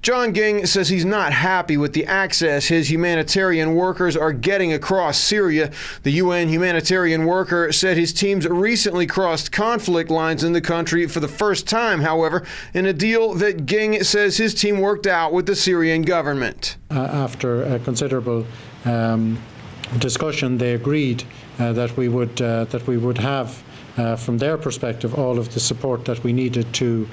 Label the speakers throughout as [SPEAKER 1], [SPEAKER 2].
[SPEAKER 1] John Ging says he's not happy with the access his humanitarian workers are getting across Syria. The UN humanitarian worker said his teams recently crossed conflict lines in the country for the first time, however, in a deal that Ging says his team worked out with the Syrian government.
[SPEAKER 2] After a considerable discussion, they agreed that we would have, from their perspective, all of the support that we needed to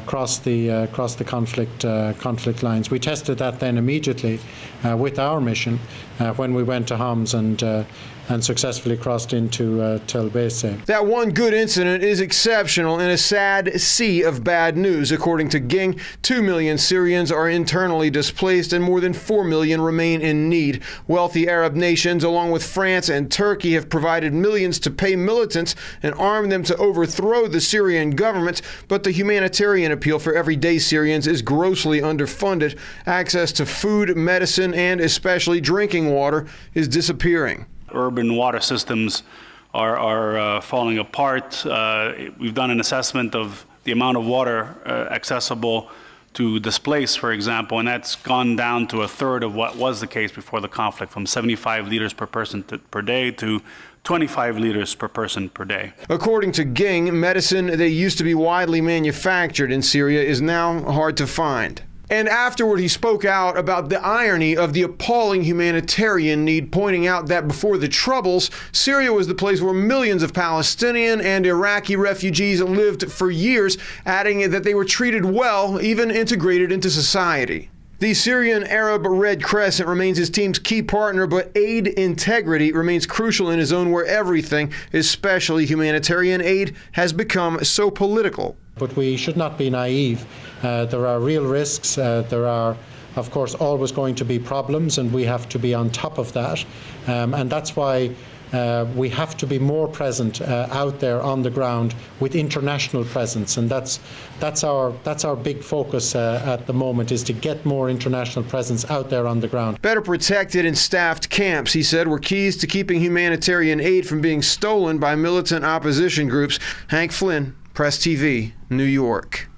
[SPEAKER 2] cross the conflict lines. We tested that then immediately with our mission when we went to Homs and successfully crossed into Tel Beise.
[SPEAKER 1] That one good incident is exceptional in a sad sea of bad news. According to Ging, 2 million Syrians are internally displaced and more than 4 million remain in need. Wealthy Arab nations, along with France and Turkey, have provided millions to pay militants and arm them to overthrow the Syrian government, but the humanitarian appeal for everyday Syrians is grossly underfunded. Access to food, medicine, and especially drinking water is disappearing.
[SPEAKER 3] Urban water systems are falling apart. We've done an assessment of the amount of water accessible to displaced, for example, and that's gone down to a third of what was the case before the conflict, from 75 liters per person per day to 25 liters per person per day.
[SPEAKER 1] According to Ging, medicine that used to be widely manufactured in Syria is now hard to find. And afterward, he spoke out about the irony of the appalling humanitarian need, pointing out that before the Troubles, Syria was the place where millions of Palestinian and Iraqi refugees lived for years, adding that they were treated well, even integrated into society. The Syrian Arab Red Crescent remains his team's key partner, but aid integrity remains crucial in a zone where everything, especially humanitarian aid, has become so political.
[SPEAKER 2] But we should not be naive. There are real risks. There are, of course, always going to be problems, and we have to be on top of that. And that's why we have to be more present out there on the ground with international presence, and that's our big focus at the moment, is to get more international presence out there on the ground.
[SPEAKER 1] Better protected and staffed camps, he said, were keys to keeping humanitarian aid from being stolen by militant opposition groups. Hank Flynn, Press TV, New York.